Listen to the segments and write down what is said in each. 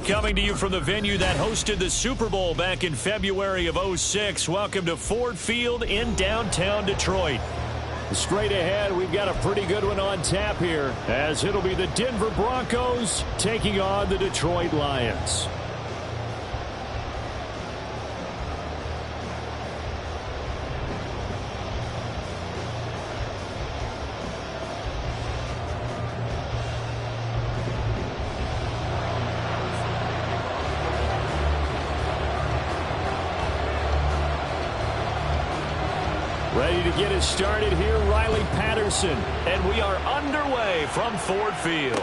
Coming to you from the venue that hosted the Super Bowl back in February of '06. Welcome to Ford Field in downtown Detroit. Straight ahead, we've got a pretty good one on tap here, as it'll be the Denver Broncos taking on the Detroit Lions. Ready to get us started here, Riley Patterson. And we are underway from Ford Field.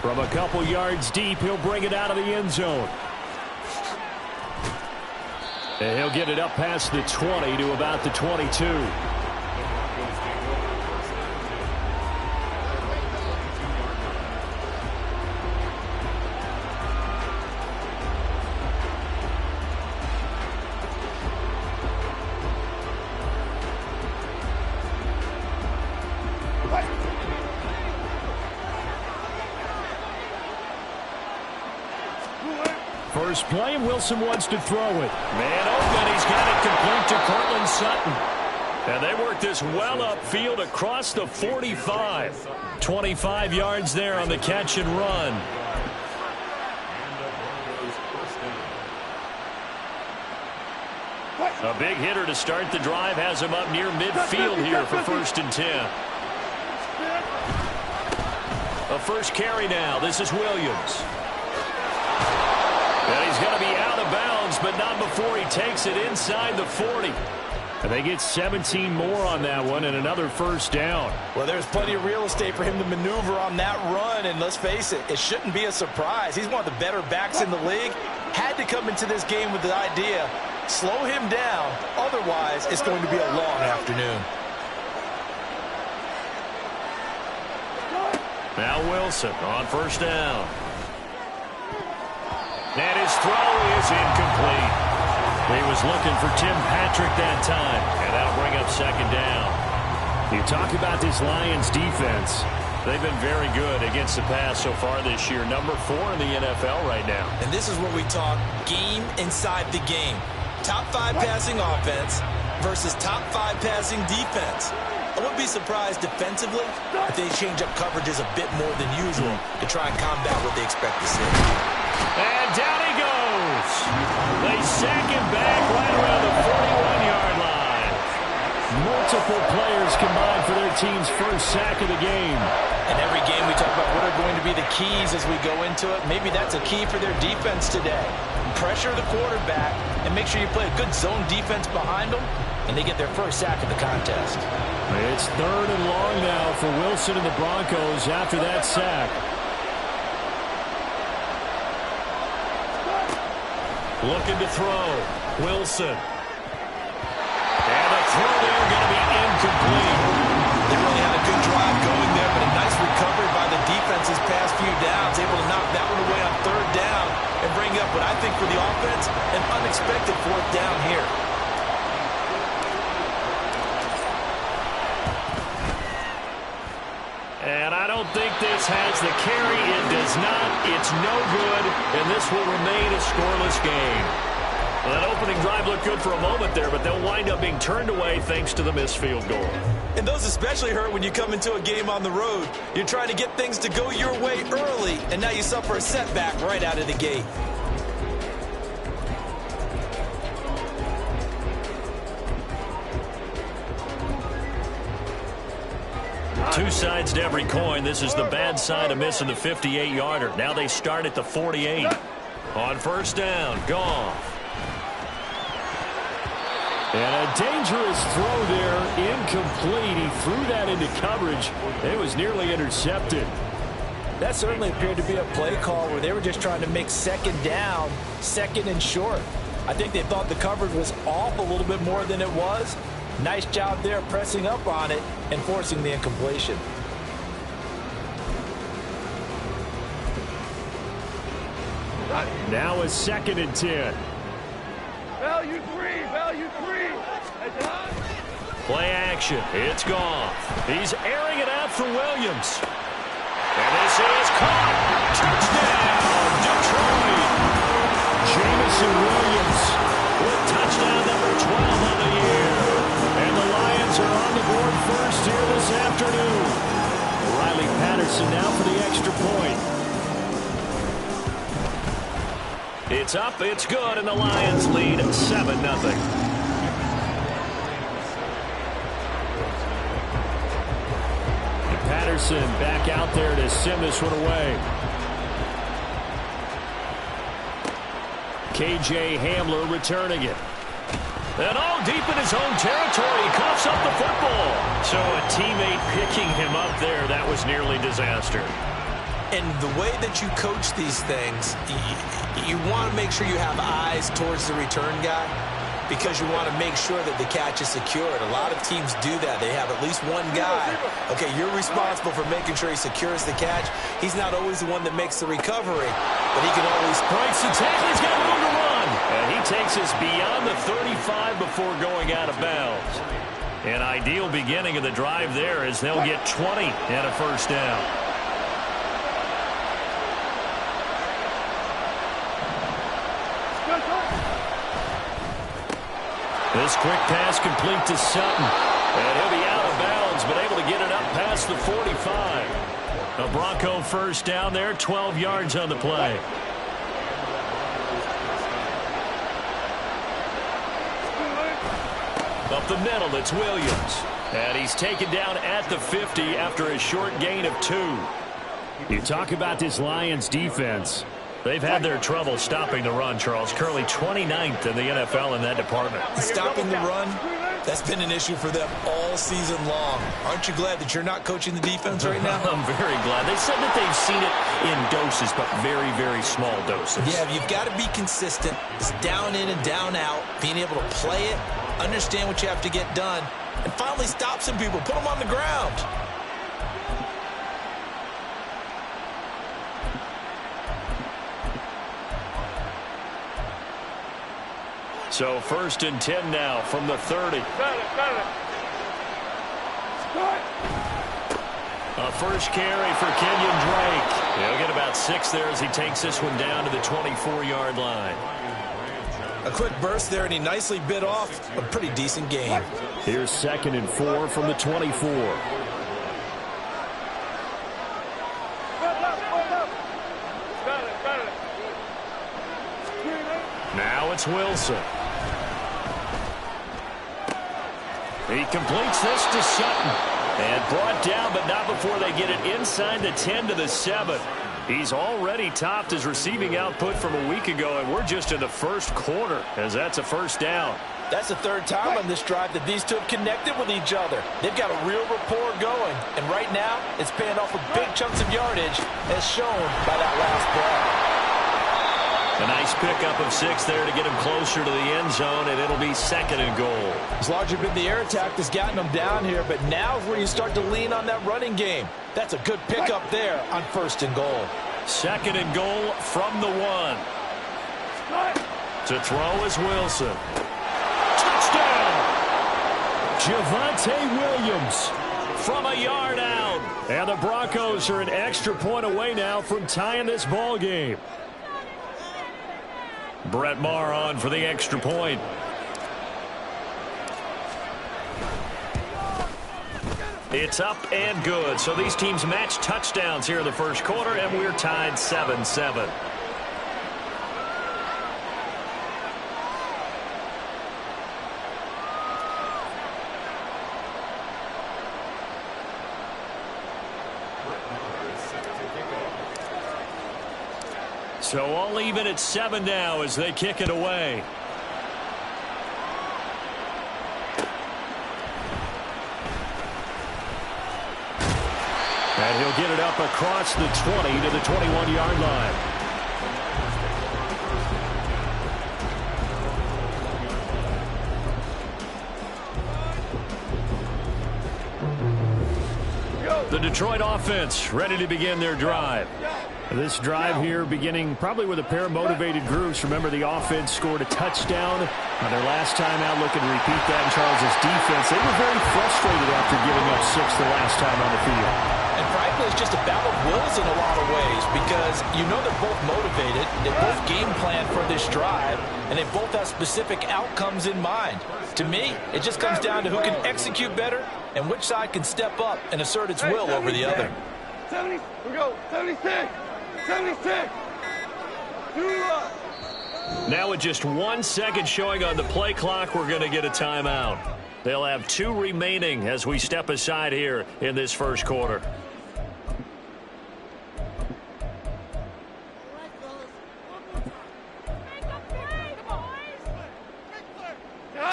From a couple yards deep, he'll bring it out of the end zone. And he'll get it up past the 20 to about the 22. First play, Wilson wants to throw it. Man open, he's got it complete to Cortland Sutton. And they work this well upfield across the 45. 25 yards there on the catch and run. A big hitter to start the drive has him up near midfield here for 1st and 10. A first carry now. This is Williams. And he's going to be out of bounds, but not before he takes it inside the 40. And they get 17 more on that one and another first down. Well, there's plenty of real estate for him to maneuver on that run, and let's face it, it shouldn't be a surprise. He's one of the better backs in the league. Had to come into this game with the idea, slow him down, otherwise it's going to be a long afternoon. Now Wilson on first down. And his throw is incomplete. He was looking for Tim Patrick that time, and that'll bring up 2nd down. You talk about this Lions defense. They've been very good against the pass so far this year. Number 4 in the NFL right now. And this is where we talk game inside the game. Top 5 passing offense versus top 5 passing defense. I wouldn't be surprised defensively if they change up coverages a bit more than usual to try and combat what they expect to see. And down he goes. They sack him back right around the 41-yard line. Multiple players combined for their team's first sack of the game. And every game we talk about what are going to be the keys as we go into it. Maybe that's a key for their defense today. Pressure the quarterback and make sure you play a good zone defense behind them, and they get their first sack of the contest. It's 3rd and long now for Wilson and the Broncos after that sack. Looking to throw. Wilson. And the throw there going to be incomplete. They really had a good drive going there, but a nice recovery by the defense his past few downs. Able to knock that one away on 3rd down and bring up what I think for the offense, an unexpected 4th down here. And I don't think this has the carry. It does not. It's no good. And this will remain a scoreless game. Well, that opening drive looked good for a moment there, but they'll wind up being turned away thanks to the missed field goal. And those especially hurt when you come into a game on the road. You're trying to get things to go your way early, and now you suffer a setback right out of the gate. Two sides to every coin. This is the bad side of missing the 58-yarder. Now they start at the 48. On first down, Goff. And a dangerous throw there, incomplete. He threw that into coverage. It was nearly intercepted. That certainly appeared to be a play call where they were just trying to make 2nd down, 2nd and short. I think they thought the coverage was off a little bit more than it was. Nice job there pressing up on it and forcing the incompletion. Now a 2nd and 10. Value 3, value 3. Play action. It's Goff. He's airing it out for Williams. And this is caught. Touchdown, It's up, it's good, and the Lions lead 7-0. Patterson back out there to send this one away. K.J. Hamler returning it. And all deep in his own territory, he coughs up the football. So a teammate picking him up there, that was nearly disaster. And the way that you coach these things, you want to make sure you have eyes towards the return guy, because you want to make sure that the catch is secured. A lot of teams do that. They have at least one guy. Okay, you're responsible for making sure he secures the catch. He's not always the one that makes the recovery, but he can always... Breaks the tackle. He's got room to run. And he takes us beyond the 35 before going out of bounds. An ideal beginning of the drive there, as they'll get 20 and a first down. This quick pass complete to Sutton. And he'll be out of bounds, but able to get it up past the 45. A Bronco first down there, 12 yards on the play. Up the middle, it's Williams. And he's taken down at the 50 after a short gain of 2. You talk about this Lions defense. They've had their trouble stopping the run, Charles. Currently 29th in the NFL in that department. Stopping the run, that's been an issue for them all season long. Aren't you glad that you're not coaching the defense right now? I'm very glad. They said that they've seen it in doses, but very, very small doses. Yeah, you've got to be consistent. It's down in and down out, being able to play it, understand what you have to get done, and finally stop some people, put them on the ground. So 1st and 10 now from the 30. A first carry for Kenyon Drake. He'll get about 6 there as he takes this one down to the 24-yard line. A quick burst there, and he nicely bit off a pretty decent gain. Here's 2nd and 4 from the 24. Now it's Wilson. He completes this to Sutton. And brought down, but not before they get it inside the 10 to the 7. He's already topped his receiving output from a week ago, and we're just in the first quarter, as that's a first down. That's the 3rd time on this drive that these two have connected with each other. They've got a real rapport going, and right now it's paying off with big chunks of yardage, as shown by that last play. A nice pickup of 6 there to get him closer to the end zone, and it'll be 2nd and goal. It's largely been the air attack that's gotten them down here, but now is where you start to lean on that running game. That's a good pickup there on 1st and goal. 2nd and goal from the 1. To throw is Wilson. Touchdown! Javonte Williams from a yard out. And the Broncos are an extra point away now from tying this ball game. Brett Maher on for the extra point. It's up and good. So these teams match touchdowns here in the first quarter, and we're tied 7-7. So all even at 7 now as they kick it away. And he'll get it up across the 20 to the 21-yard line. The Detroit offense ready to begin their drive. This drive here beginning probably with a pair of motivated groups. Remember, the offense scored a touchdown on their last time out. Looking to repeat that in Charles's defense. They were very frustrated after giving up 6 the last time on the field. And frankly, it's just a battle of wills in a lot of ways, because you know they're both motivated. They both game plan for this drive, and they both have specific outcomes in mind. To me, it just comes down to who can execute better and which side can step up and assert its will over the other. 70, we go, 76, 76. 2 up. Now with just 1 second showing on the play clock, we're going to get a timeout. They'll have 2 remaining as we step aside here in this first quarter.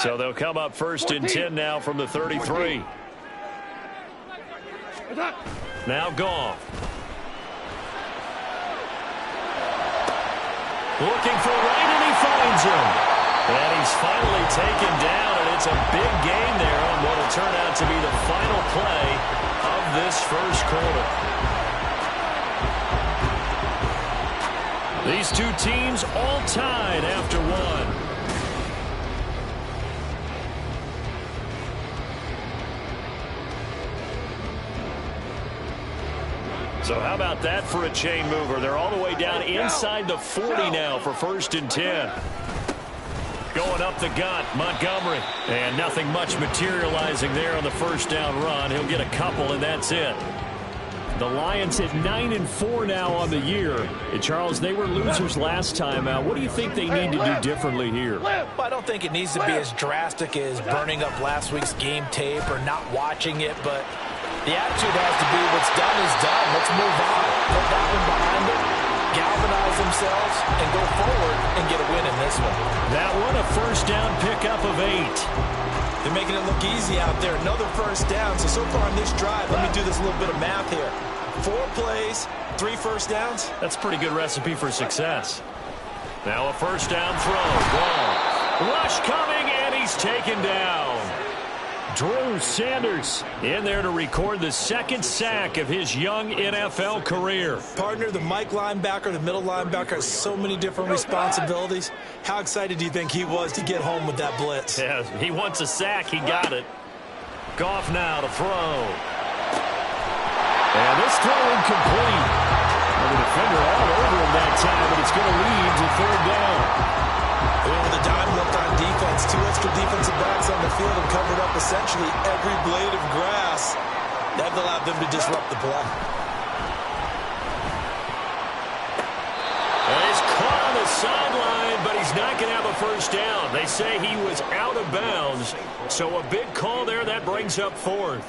So they'll come up first and 10 now from the 33. Now Goff. Looking for right, and he finds him. And he's finally taken down, and it's a big gain there on what will turn out to be the final play of this first quarter. These two teams all tied after one. So how about that for a chain mover? They're all the way down inside the 40 now for first and 10. Going up the gut, Montgomery. And nothing much materializing there on the first down run. He'll get a couple, and that's it. The Lions at 9-4 now on the year. And Charles, they were losers last time out. What do you think they need to do differently here? Well, I don't think it needs to be as drastic as burning up last week's game tape or not watching it, but the attitude has to be what's done is done. Let's move on. Put that one behind them, galvanize themselves, and go forward and get a win in this one. That one, a first down pickup of 8. They're making it look easy out there. Another first down. So far on this drive, let me do this little bit of math here. 4 plays, 3 first downs. That's a pretty good recipe for success. Now a first down throw. Ball. Rush coming, and he's taken down. Drew Sanders in there to record the second sack of his young NFL career. Partner, the Mike linebacker, the middle linebacker has so many different responsibilities. How excited do you think he was to get home with that blitz? Yeah, he wants a sack. He got it. Goff now to throw. And this throw incomplete. And the defender all over him that time, but it's going to lead to third down. With a dime left on defense, 2 extra defensive backs on the field and covered up essentially every blade of grass. That allowed them to disrupt the play. And he's caught on the sideline, but he's not going to have a first down. They say he was out of bounds, so a big call there. That brings up 4th.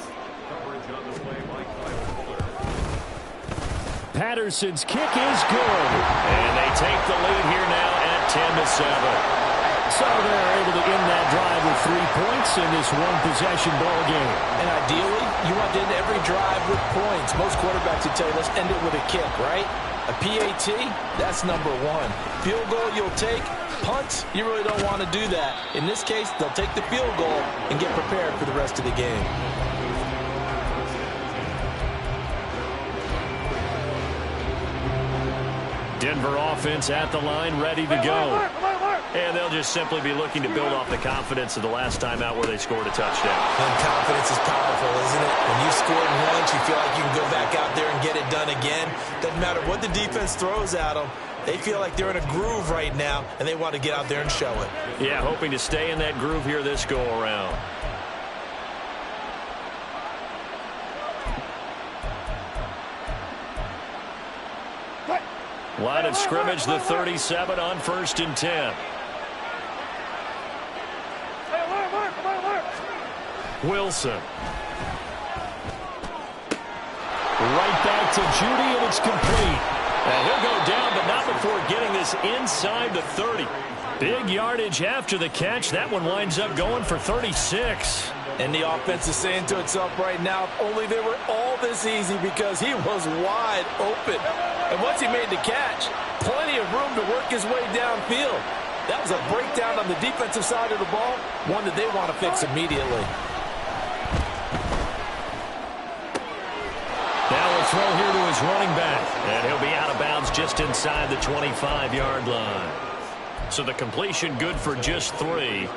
Patterson's kick is good. And they take the lead here now at 10-7. So they're able to end that drive with 3 points in this one-possession ball game. And ideally, you want to end every drive with points. Most quarterbacks would tell you, let's end it with a kick, right? A PAT, that's number 1. Field goal you'll take. Punts, you really don't want to do that. In this case, they'll take the field goal and get prepared for the rest of the game. Denver offense at the line, ready to go. And they'll just simply be looking to build off the confidence of the last time out where they scored a touchdown. And confidence is powerful, isn't it? When you scored once, you feel like you can go back out there and get it done again. Doesn't matter what the defense throws at them. They feel like they're in a groove right now, and they want to get out there and show it. Yeah, hoping to stay in that groove here this go-around. Line of scrimmage, the 37 on first and 10. Wilson. Right back to Judy, and it's complete. And he'll go down, but not before getting this inside the 30. Big yardage after the catch. That one winds up going for 36. And the offense is saying to itself right now, if only they were all this easy, because he was wide open. And once he made the catch, plenty of room to work his way downfield. That was a breakdown on the defensive side of the ball, one that they want to fix immediately. Now a throw here to his running back. And he'll be out of bounds just inside the 25-yard line. So the completion good for just 3.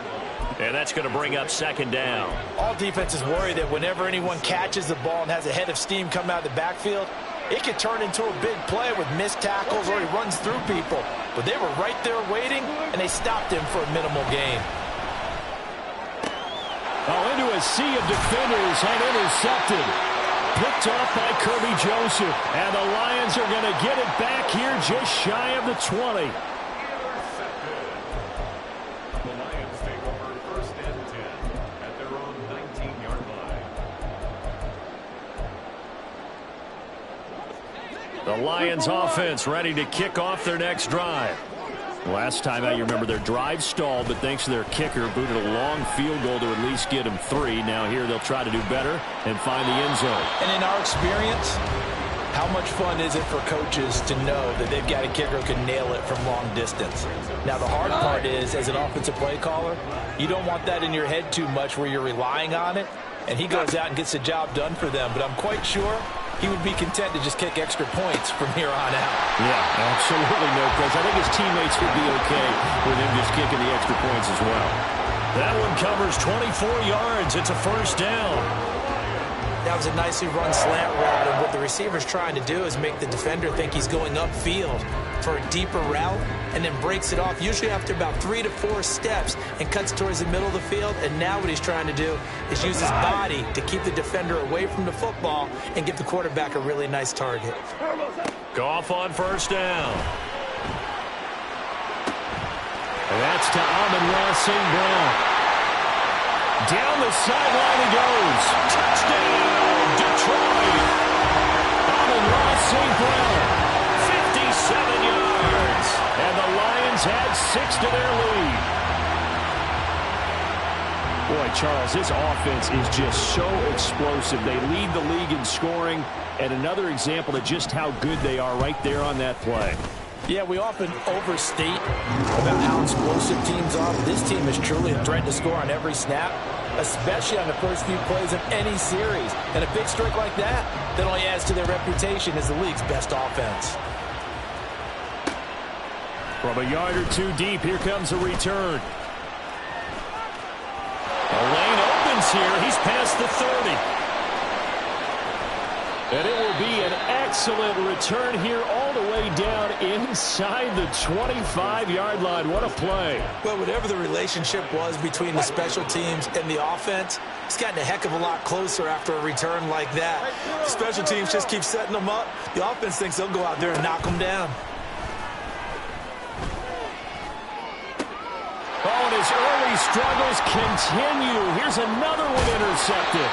And that's going to bring up second down. All defenses worry that whenever anyone catches the ball and has a head of steam come out of the backfield, it could turn into a big play with missed tackles or he runs through people. But they were right there waiting, and they stopped him for a minimal gain. Oh, into a sea of defenders and intercepted. Picked off by Kirby Joseph. And the Lions are going to get it back here just shy of the 20. The Lions offense ready to kick off their next drive. Last time out, you remember their drive stalled, but thanks to their kicker, booted a long field goal to at least get them 3. Now here they'll try to do better and find the end zone. And in our experience, how much fun is it for coaches to know that they've got a kicker who can nail it from long distance? Now, the hard part is, as an offensive play caller, you don't want that in your head too much where you're relying on it, and he goes out and gets the job done for them. But I'm quite sure he would be content to just kick extra points from here on out. Yeah, absolutely no question. I think his teammates would be okay with him just kicking the extra points as well. That one covers 24 yards. It's a first down. That was a nicely run slant route, and what the receiver's trying to do is make the defender think he's going upfield for a deeper route, and then breaks it off, usually after about 3 to 4 steps, and cuts towards the middle of the field. And now what he's trying to do is use his body to keep the defender away from the football and give the quarterback a really nice target. Goff on first down. And that's to Amon-Ra St. Brown. Down the sideline he goes. Touchdown, Detroit. Amon-Ra St. Brown. 57 yards. And the Lions add 6 to their lead. Boy, Charles, this offense is just so explosive. They lead the league in scoring, and another example of just how good they are right there on that play. Yeah, we often overstate about how explosive teams are. This team is truly a threat to score on every snap, especially on the first few plays of any series. And a big streak like that only adds to their reputation as the league's best offense. From a yard or 2 deep, here comes a return. The lane opens here. He's past the 30. And it will be an excellent return here all the way down inside the 25-yard line. What a play. Well, whatever the relationship was between the special teams and the offense, it's gotten a heck of a lot closer after a return like that. The special teams just keep setting them up. The offense thinks they'll go out there and knock them down. Oh, and his early struggles continue. Here's another one intercepted.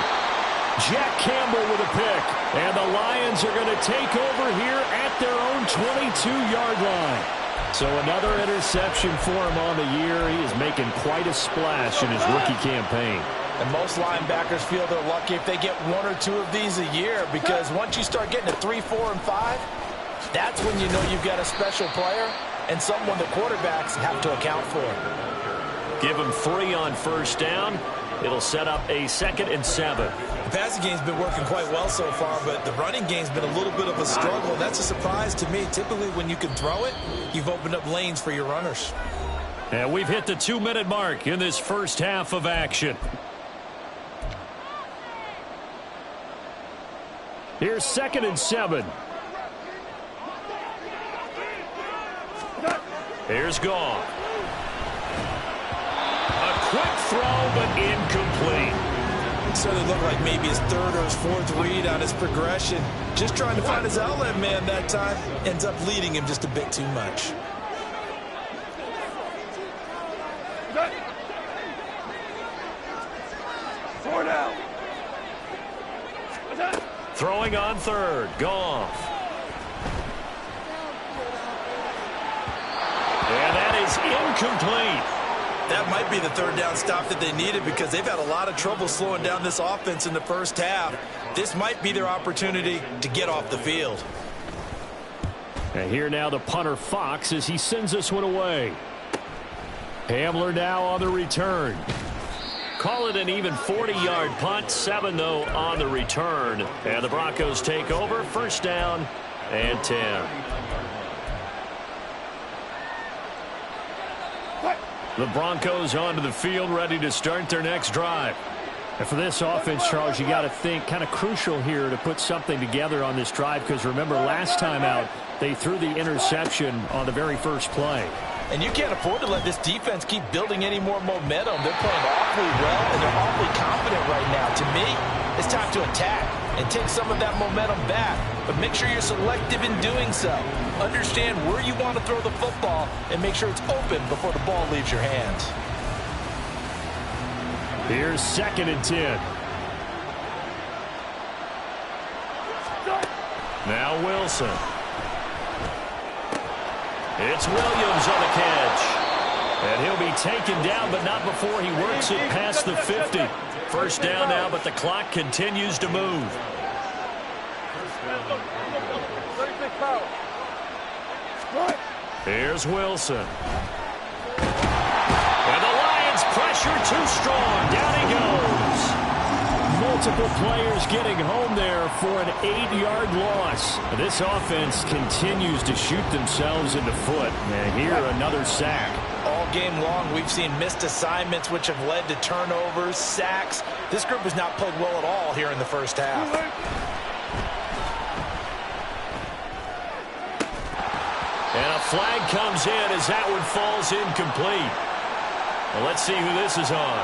Jack Campbell with a pick. And the Lions are going to take over here at their own 22-yard line. So another interception for him on the year. He is making quite a splash in his rookie campaign. And most linebackers feel they're lucky if they get 1 or 2 of these a year, because once you start getting to 3, 4, and 5, that's when you know you've got a special player and someone the quarterbacks have to account for. Give him 3 on first down. It'll set up a 2nd and 7. The passing game's been working quite well so far, but the running game's been a little bit of a struggle. That's a surprise to me. Typically, when you can throw it, you've opened up lanes for your runners. And we've hit the 2-minute mark in this first half of action. Here's 2nd and 7. Here's Goff. A quick throw, but incomplete. So it looked like maybe his 3rd or his 4th read on his progression. Just trying to find his outlet man that time. Ends up leading him just a bit too much. Throwing on 3rd, Goff. And that is incomplete. That might be the 3rd down stop that they needed, because they've had a lot of trouble slowing down this offense in the first half. This might be their opportunity to get off the field. And here now the punter Fox as he sends this one away. Hamler now on the return. Call it an even 40-yard punt. 7, though, on the return. And the Broncos take over. First down and 10. The Broncos onto the field, ready to start their next drive. And for this offense, Charles, you got to think kind of crucial here to put something together on this drive, because remember last time out they threw the interception on the very first play. And you can't afford to let this defense keep building any more momentum. They're playing awfully well, and they're awfully confident right now. To me, it's time to attack and take some of that momentum back. But make sure you're selective in doing so. Understand where you want to throw the football and make sure it's open before the ball leaves your hands. Here's 2nd and 10. Now Wilson. It's Williams on the catch. And he'll be taken down, but not before he works it past the 50. First down now, but the clock continues to move. Here's Wilson. And the Lions pressure too strong. Down he goes. Multiple players getting home there for an 8-yard loss. This offense continues to shoot themselves in the foot. And here another sack. All game long, we've seen missed assignments, which have led to turnovers, sacks. This group has not played well at all here in the first half. And a flag comes in as that one falls incomplete. Well, let's see who this is on.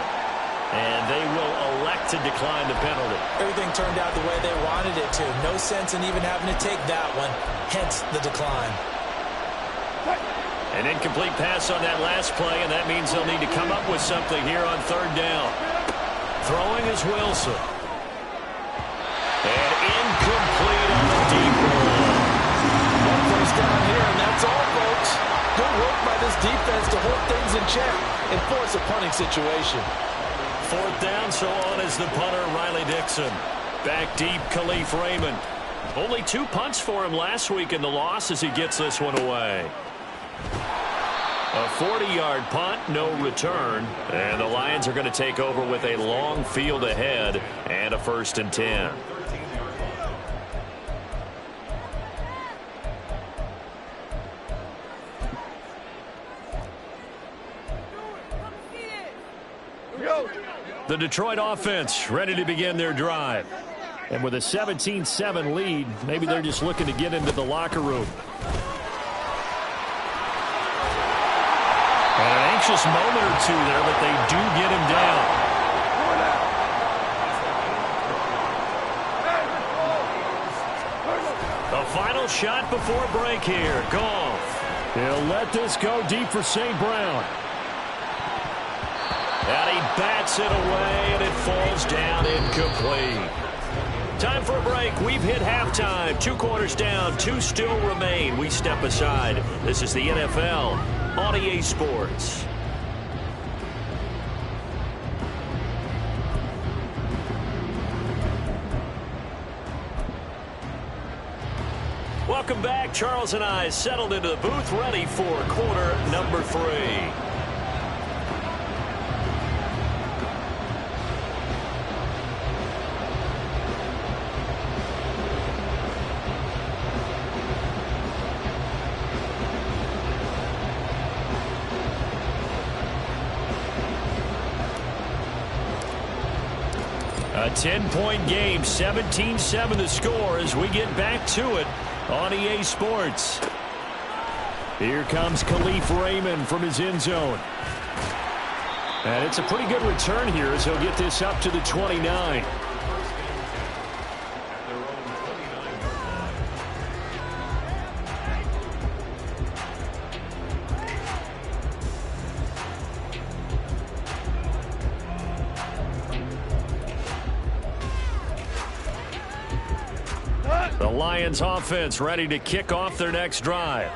And they will elect to decline the penalty. Everything turned out the way they wanted it to. No sense in even having to take that one, hence the decline. An incomplete pass on that last play, and that means they'll need to come up with something here on third down. Throwing is Wilson. And incomplete on the deep ball. One first down here, and that's all, folks. Good work by this defense to hold things in check and force a punting situation. Fourth down, so on is the punter, Riley Dixon. Back deep, Khalif Raymond. Only 2 punts for him last week in the loss as he gets this one away. A 40-yard punt, no return. And the Lions are going to take over with a long field ahead and a 1st and 10. The Detroit offense ready to begin their drive. And with a 17-7 lead, maybe they're just looking to get into the locker room. And an anxious moment or two there, but they do get him down. The final shot before break here. Goff. He'll let this go deep for St. Brown. And he bats it away, and it falls down incomplete. Time for a break. We've hit halftime. 2 quarters down. 2 still remain. We step aside. This is the NFL on EA Sports. Welcome back. Charles and I settled into the booth, ready for quarter number 3. A 10-point game, 17-7 the score as we get back to it on EA Sports. Here comes Khalif Raymond from his end zone. And it's a pretty good return here as he'll get this up to the 29. The Lions offense ready to kick off their next drive.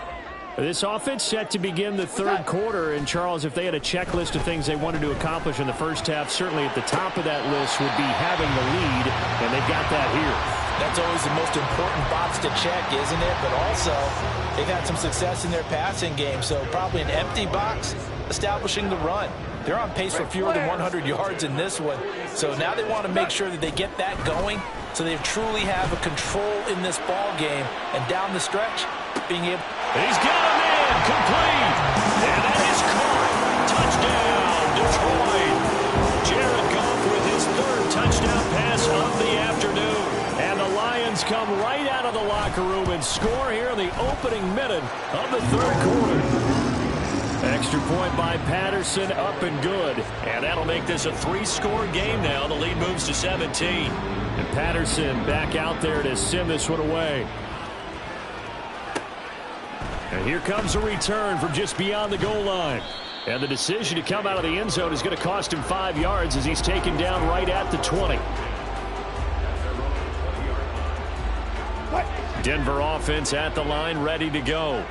This offense set to begin the third quarter. And, Charles, if they had a checklist of things they wanted to accomplish in the first half, certainly at the top of that list would be having the lead, and they've got that here. That's always the most important box to check, isn't it? But also, they've had some success in their passing game, so probably an empty box establishing the run. They're on pace for fewer than 100 yards in this one, so now they want to make sure that they get that going so they truly have a control in this ball game, and down the stretch, being able... He's got a man, complete, and that is caught. Touchdown, Detroit. Jared Goff with his 3rd touchdown pass of the afternoon. And the Lions come right out of the locker room and score here in the opening minute of the 3rd quarter. Extra point by Patterson, up and good. And that'll make this a 3-score game now. The lead moves to 17. And Patterson back out there to send this one away. And here comes a return from just beyond the goal line. And the decision to come out of the end zone is going to cost him 5 yards as he's taken down right at the 20. Denver offense at the line, ready to go.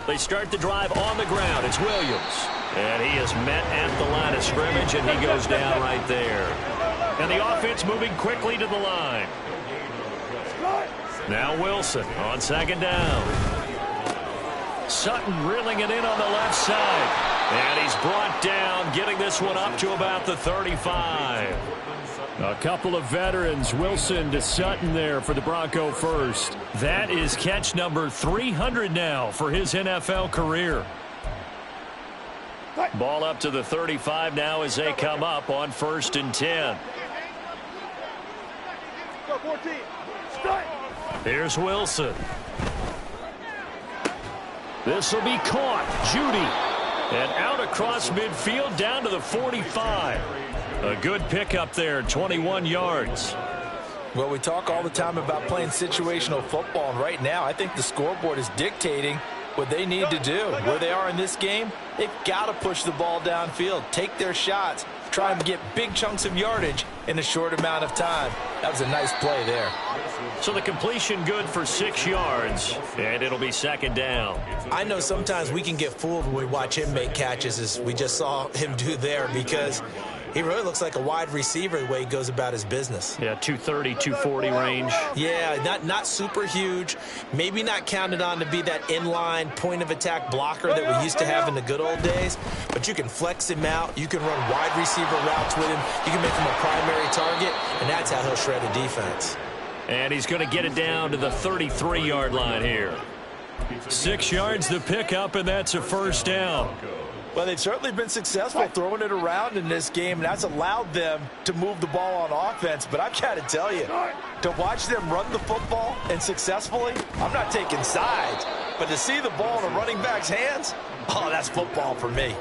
They start the drive on the ground. It's Williams. And he is met at the line of scrimmage, and he goes down right there. And the offense moving quickly to the line. Now Wilson on second down. Sutton reeling it in on the left side. And he's brought down, getting this one up to about the 35. A couple of veterans, Wilson to Sutton there for the Bronco first. That is catch number 300 now for his NFL career. Ball up to the 35 now as they come up on 1st and 10. Here's Wilson. This will be caught. Judy. And out across midfield down to the 45. A good pickup there, 21 yards. Well, we talk all the time about playing situational football, and right now I think the scoreboard is dictating what they need to do. Where they are in this game, they've got to push the ball downfield, take their shots, try and get big chunks of yardage in a short amount of time. That was a nice play there. So the completion good for 6 yards, and it'll be second down. I know sometimes we can get fooled when we watch him make catches, as we just saw him do there, because he really looks like a wide receiver the way he goes about his business. Yeah, 230, 240 range. Yeah, not super huge. Maybe not counted on to be that inline point-of-attack blocker that we used to have in the good old days. But you can flex him out. You can run wide receiver routes with him. You can make him a primary target, and that's how he'll shred a defense. And he's going to get it down to the 33-yard line here. 6 yards the pickup, and that's a first down. Well, they've certainly been successful throwing it around in this game, and that's allowed them to move the ball on offense. But I've got to tell you, to watch them run the football and successfully, I'm not taking sides, but to see the ball in a running back's hands, oh, that's football for me.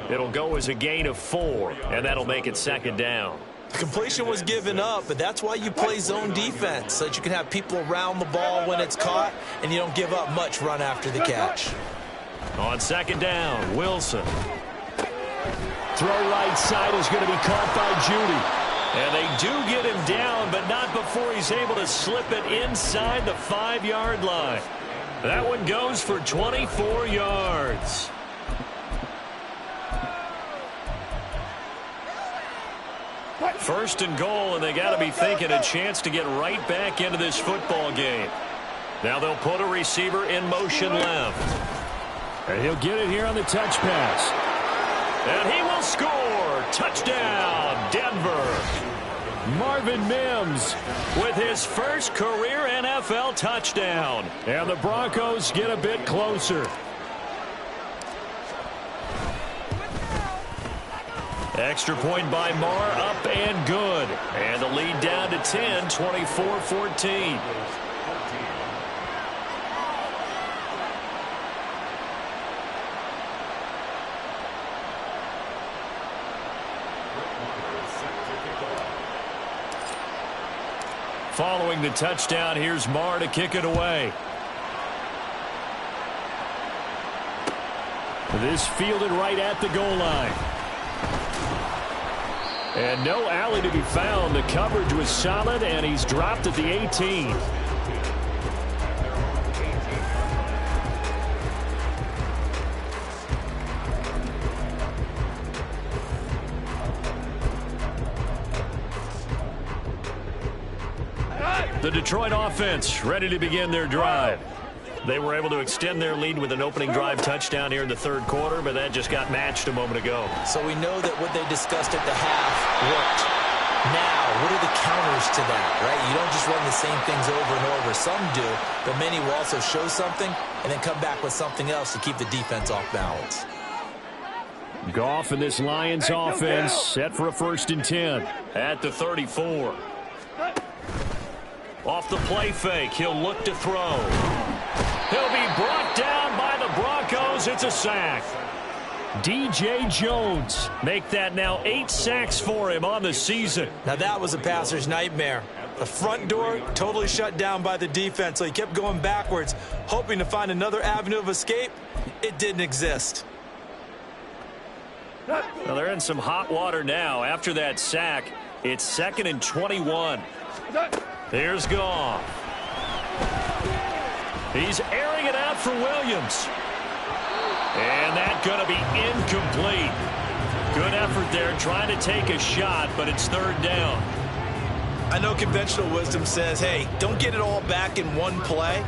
It'll go as a gain of 4, and that'll make it second down. The completion was given up, but that's why you play zone defense, so that you can have people around the ball when it's caught, and you don't give up much run after the catch. On second down, Wilson. Throw right side is going to be caught by Judy. And they do get him down, but not before he's able to slip it inside the 5-yard line. That one goes for 24 yards. First and goal, and they got to be thinking a chance to get right back into this football game. Now they'll put a receiver in motion left. And he'll get it here on the touch pass. And he will score. Touchdown, Denver. Marvin Mims with his first career NFL touchdown. And the Broncos get a bit closer. Extra point by Marr, up and good. And the lead down to 10, 24-14. Following the touchdown, here's Marr to kick it away. This fielded right at the goal line. And no alley to be found. The coverage was solid, and he's dropped at the 18. The Detroit offense ready to begin their drive. They were able to extend their lead with an opening drive touchdown here in the third quarter, but that just got matched a moment ago. So we know that what they discussed at the half worked. Now, what are the counters to that, right? You don't just run the same things over and over. Some do, but many will also show something and then come back with something else to keep the defense off balance. Goff and this Lions offense set for a 1st and 10 at the 34. Off the play fake, he'll look to throw. He'll be brought down by the Broncos. It's a sack. DJ Jones make that now 8 sacks for him on the season. Now that was a passer's nightmare. The front door totally shut down by the defense, so he kept going backwards, hoping to find another avenue of escape. It didn't exist. Well, they're in some hot water now. After that sack, it's 2nd and 21. Here's Goff. He's airing it out for Williams. And that's going to be incomplete. Good effort there trying to take a shot, but it's third down. I know conventional wisdom says, hey, don't get it all back in one play.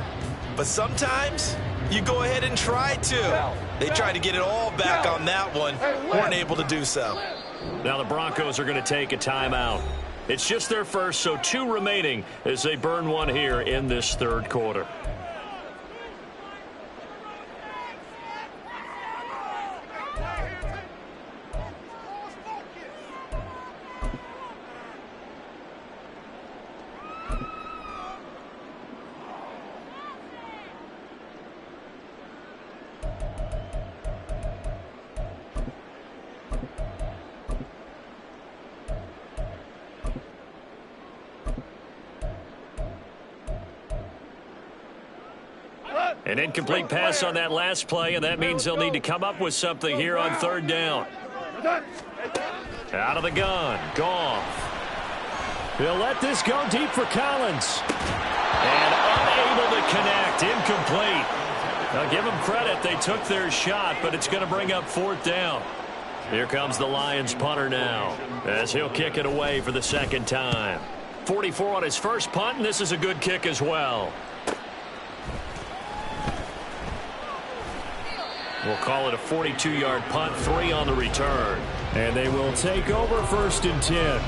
But sometimes you go ahead and try to. They tried to get it all back on that one. Weren't able to do so. Now the Broncos are going to take a timeout. It's just their first, so 2 remaining as they burn one here in this third quarter. An incomplete pass on that last play, and that means they'll need to come up with something here on third down. Out of the gun, Goff. He'll let this go deep for Collins. And unable to connect, incomplete. Now give them credit, they took their shot, but it's going to bring up fourth down. Here comes the Lions punter now, as he'll kick it away for the second time. 44 on his first punt, and this is a good kick as well. We'll call it a 42-yard punt, 3 on the return. And they will take over first and 10.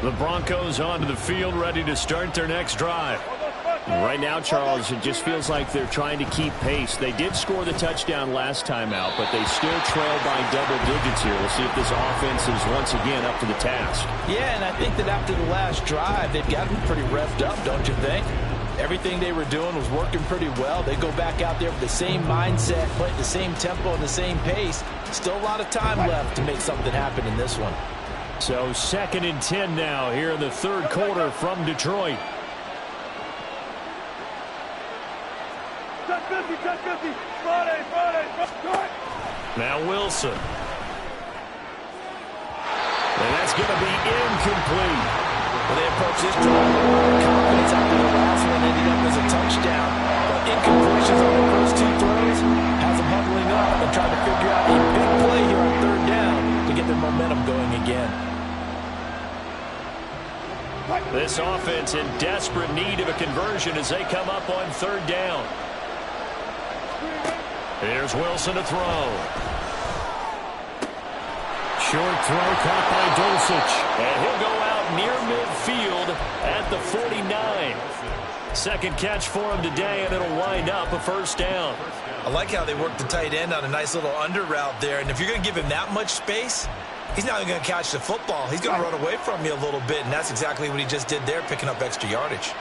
The Broncos onto the field, ready to start their next drive. Right now, Charles, it just feels like they're trying to keep pace. They did score the touchdown last time out, but they still trail by double digits here. We'll see if this offense is once again up to the task. Yeah, and I think that after the last drive, they've gotten pretty revved up, don't you think? Everything they were doing was working pretty well. They go back out there with the same mindset, play at the same tempo and the same pace. Still a lot of time left to make something happen in this one. So second and 10 now here in the third quarter from Detroit. Now Wilson. And that's going to be incomplete. Well, they approach this drive with a lot of confidence after the last one ended up as a touchdown. But incompletions on the first 2 throws has them huddling up and trying to figure out a big play here on third down to get their momentum going again. This offense in desperate need of a conversion as they come up on third down. Here's Wilson to throw. Short throw caught by Dulcich. And he'll go out near midfield at the 49. Second catch for him today, and it'll wind up a first down. I like how they work the tight end on a nice little under route there. And if you're going to give him that much space, he's not even going to catch the football. He's going to run away from you a little bit, and that's exactly what he just did there, picking up extra yardage.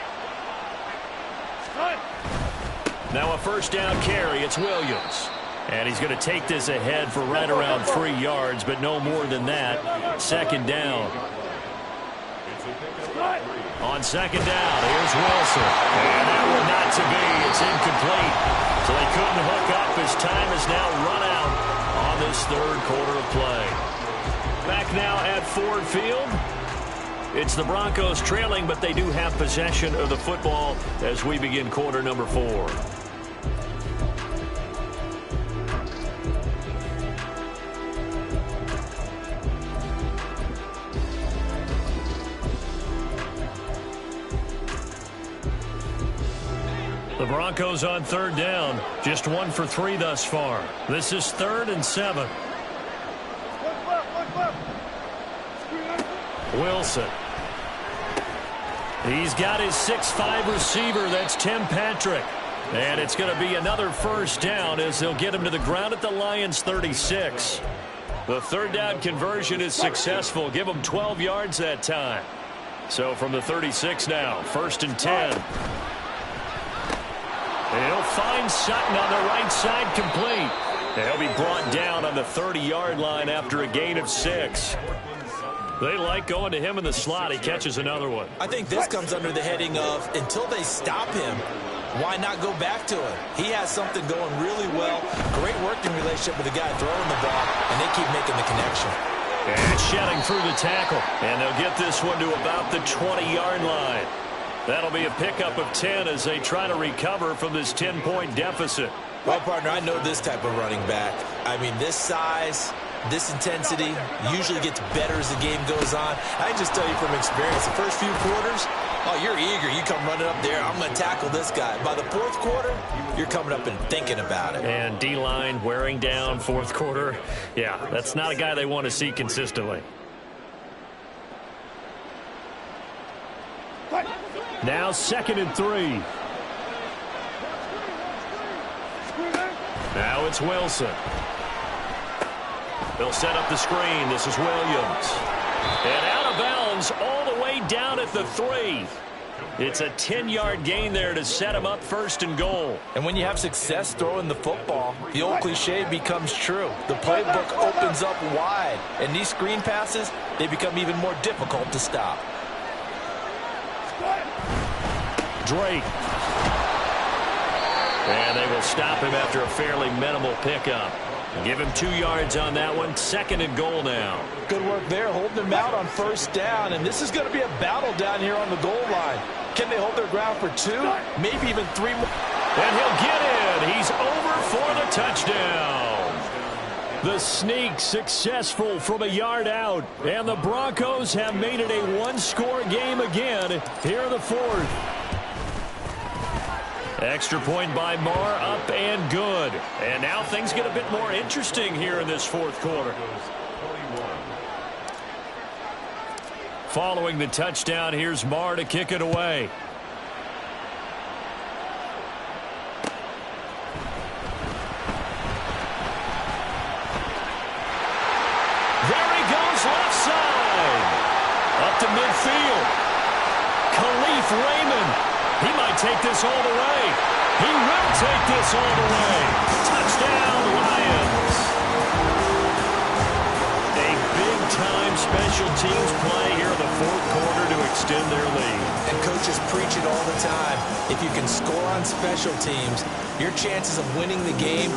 Now a first down carry. It's Williams. And he's going to take this ahead for right around 3 yards, but no more than that. Second down. On second down, here's Wilson. And that one not to be. It's incomplete. So they couldn't hook up as time has now run out on this third quarter of play. Back now at Ford Field. It's the Broncos trailing, but they do have possession of the football as we begin quarter number 4. The Broncos on third down, just 1 for 3 thus far. This is 3rd and 7. Wilson. He's got his 6'5" receiver. That's Tim Patrick. And it's going to be another first down as they'll get him to the ground at the Lions' 36. The third down conversion is successful. Give him 12 yards that time. So from the 36 now, 1st and 10. He'll find Sutton on the right side, complete. He'll be brought down on the 30-yard line after a gain of 6. They like going to him in the slot. He catches another one. I think this comes under the heading of, until they stop him, Why not go back to it? He has something going really well. Great working relationship with the guy throwing the ball, and they keep making the connection. And shedding through the tackle. And they'll get this one to about the 20-yard line. That'll be a pickup of 10 as they try to recover from this 10-point deficit. Well, partner, I know this type of running back. I mean, this size, this intensity usually gets better as the game goes on. I can just tell you from experience, the first few quarters, oh, you're eager. You come running up there, I'm going to tackle this guy. By the fourth quarter, you're coming up and thinking about it. And D-line wearing down fourth quarter. Yeah, that's not a guy they want to see consistently. Now 2nd and 3. Now it's Wilson. They'll set up the screen. This is Williams. And out of bounds all the way down at the 3. It's a 10-yard gain there to set him up 1st and goal. And when you have success throwing the football, the old cliche becomes true. The playbook opens up wide. And these screen passes, they become even more difficult to stop. Drake. And they will stop him after a fairly minimal pickup. Give him 2 yards on that one. 2nd and goal now. Good work there, holding him out on 1st down. And this is going to be a battle down here on the goal line. Can they hold their ground for 2, maybe even 3 more? And he'll get in. He's over for the touchdown. The sneak successful from a yard out. And the Broncos have made it a one-score game again here in the 4th. Extra point by Marr, up and good. And now things get a bit more interesting here in this 4th quarter. Following the touchdown, here's Marr to kick it away. There he goes, left side. Up to midfield. Khalif Raymond. He might take this all the way. He will take this all the way. Touchdown, Lions. A big-time special teams play here in the 4th quarter to extend their lead. And coaches preach it all the time. If you can score on special teams, your chances of winning the game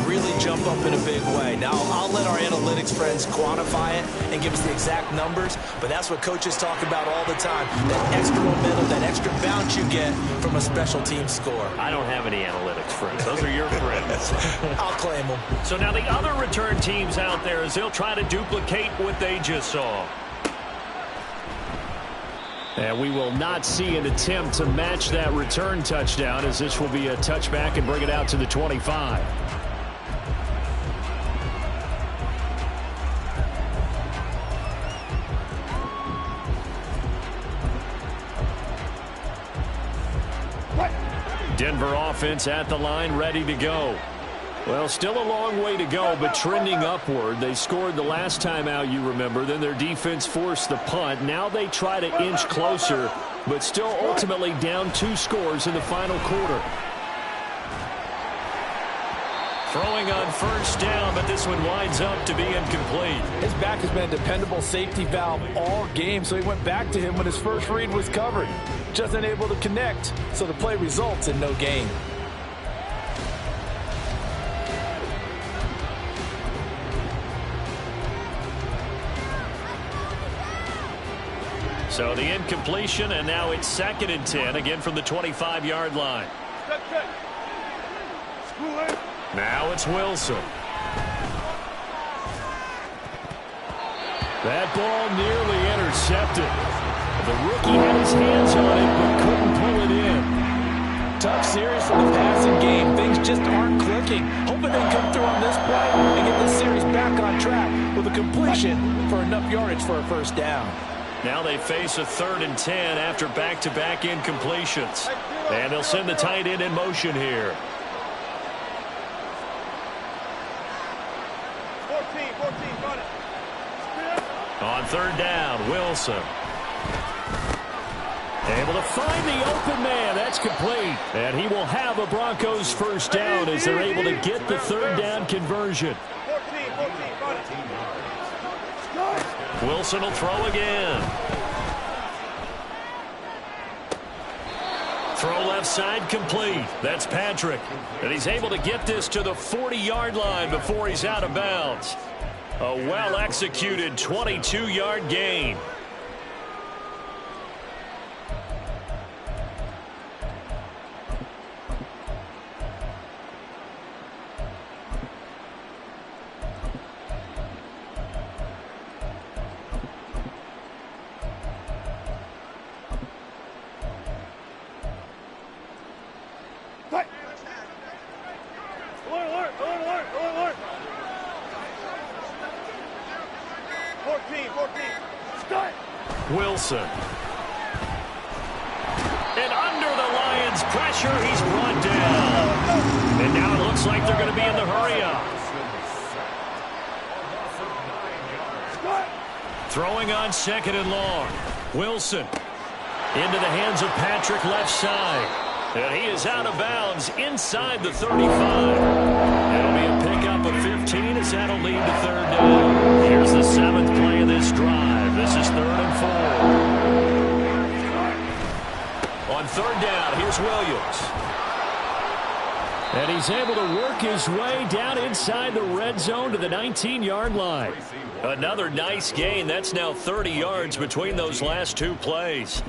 really jump up in a big way. Now, I'll let our analytics friends quantify it and give us the exact numbers, but that's what coaches talk about all the time. That extra momentum, that extra bounce you get from a special team score. I don't have any analytics friends. Those are your friends. I'll claim them. So now the other return teams out there as they'll try to duplicate what they just saw. And we will not see an attempt to match that return touchdown, as this will be a touchback and bring it out to the 25. Denver offense at the line, ready to go. Well, still a long way to go, but trending upward. They scored the last time out, you remember. Then their defense forced the punt. Now they try to inch closer, but still ultimately down 2 scores in the final quarter. Throwing on 1st down, but this one winds up to be incomplete. His back has been a dependable safety valve all game, so he went back to him when his first read was covered. Just unable to connect, so the play results in no gain. So the incompletion, and now it's 2nd and 10, again from the 25-yard line. Now it's Wilson. That ball nearly intercepted. The rookie had his hands on it, but couldn't pull it in. Tough series for the passing game. Things just aren't clicking. Hoping they come through on this play and get this series back on track with a completion for enough yardage for a 1st down. Now they face a 3rd and 10 after back-to-back incompletions. And they'll send the tight end in motion here. 14, run it. On 3rd down, Wilson. Able to find the open man. That's complete. And he will have a Broncos 1st down as they're able to get the 3rd down conversion. 14, run it. Wilson will throw again. Throw left side complete. That's Patrick. And he's able to get this to the 40-yard line before he's out of bounds. A well-executed 22-yard gain. Wilson. And under the Lions' pressure, he's brought down. And now it looks like they're going to be in the hurry-up. Throwing on 2nd and long. Wilson into the hands of Patrick left side. And he is out of bounds inside the 35. It'll be a pickup of 15 as that'll lead to 3rd down. Here's the 7th play of this drive. This is 3rd and 4. On 3rd down, here's Williams. And he's able to work his way down inside the red zone to the 19-yard line. Another nice gain. That's now 30 yards between those last 2 plays.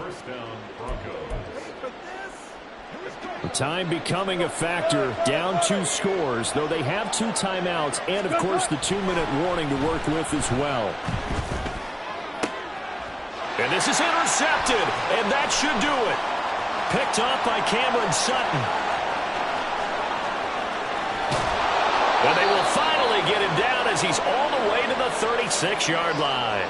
Time becoming a factor, down 2 scores, though they have 2 timeouts and, of course, the 2-minute warning to work with as well. And this is intercepted, and that should do it. Picked off by Cameron Sutton. And they will finally get him down as he's all the way to the 36-yard line.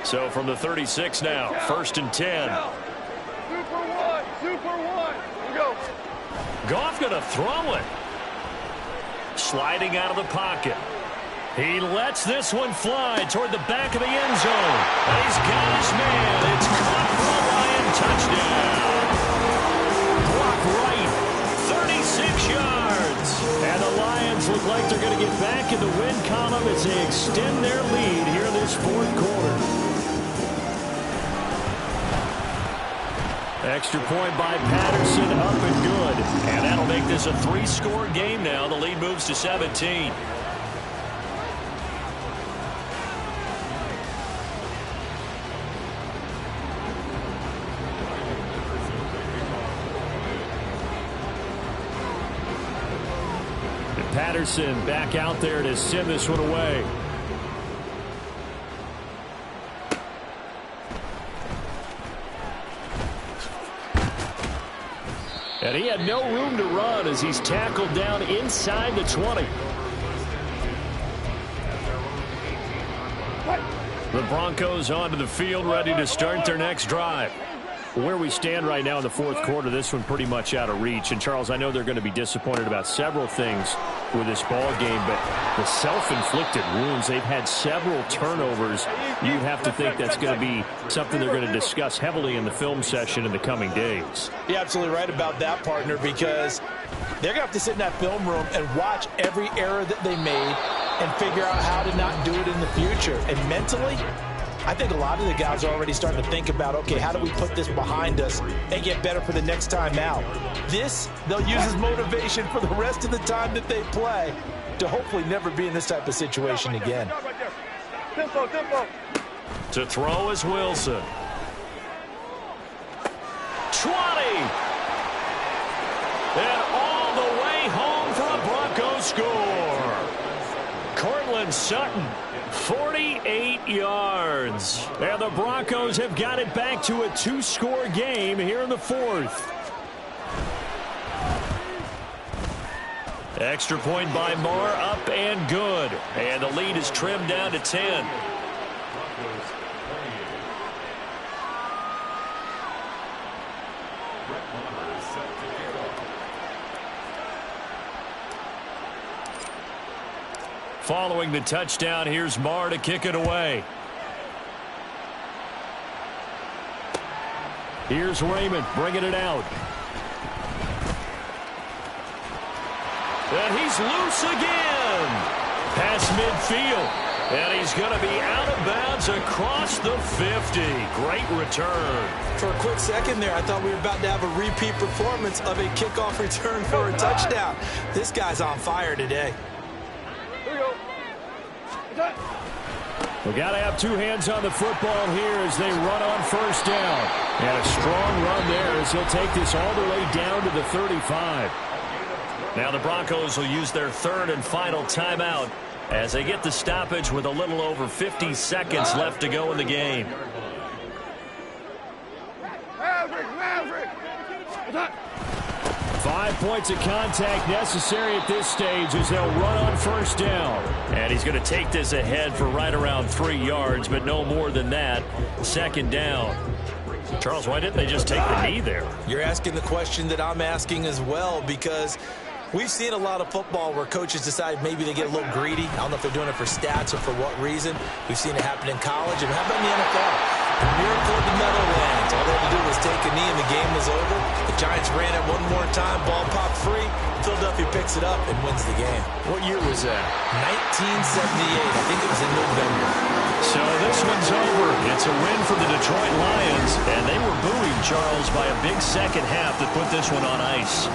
So from the 36 now, 1st and 10. Super one. Here we go. Goff going to throw it. Sliding out of the pocket. He lets this one fly toward the back of the end zone. And he's got his man. It's caught for a Lion touchdown. Block right, 36 yards. And the Lions look like they're going to get back in the win column as they extend their lead here in this 4th quarter. Extra point by Patterson, up and good. And that'll make this a 3-score game now. The lead moves to 17. And Patterson back out there to send this one away. And he had no room to run as he's tackled down inside the 20. The Broncos onto the field, ready to start their next drive. Where we stand right now in the 4th quarter, this one pretty much out of reach. And, Charles, I know they're going to be disappointed about several things with this ball game, but the self-inflicted wounds, they've had several turnovers. You'd have to think that's going to be something they're going to discuss heavily in the film session in the coming days. You're absolutely right about that, partner, because they're going to have to sit in that film room and watch every error that they made and figure out how to not do it in the future. And mentally, I think a lot of the guys are already starting to think about, okay, how do we put this behind us and get better for the next time out? This, they'll use as motivation for the rest of the time that they play to hopefully never be in this type of situation again. Tempo. To throw is Wilson. 20. And all the way home for a Broncos score. Cortland Sutton, 48 yards. And the Broncos have got it back to a 2-score game here in the 4th. Extra point by Moore, up and good. And the lead is trimmed down to 10. Following the touchdown, here's Marr to kick it away. Here's Raymond bringing it out. And he's loose again. Past midfield. And he's going to be out of bounds across the 50. Great return. For a quick second there, I thought we were about to have a repeat performance of a kickoff return for a touchdown. This guy's on fire today. Here we go. We got to have two hands on the football here as they run on first down. And a strong run there as he'll take this all the way down to the 35. Now the Broncos will use their third and final timeout as they get the stoppage with a little over 50 seconds left to go in the game. Maverick. 5 points of contact necessary at this stage as they'll run on first down. And he's going to take this ahead for right around 3 yards, but no more than that. Second down. Charles, why didn't they just take the knee there? You're asking the question that I'm asking as well, because we've seen a lot of football where coaches decide maybe they get a little greedy. I don't know if they're doing it for stats or for what reason. We've seen it happen in college. And how about in the NFL? The miracle of the Meadowlands. All they had to do was take a knee and the game was over. The Giants ran it one more time. Ball popped free. Philadelphia picks it up and wins the game. What year was that? 1978. I think it was in November. So this one's over. It's a win for the Detroit Lions. And they were buoyed, Charles, by a big second half that put this one on ice.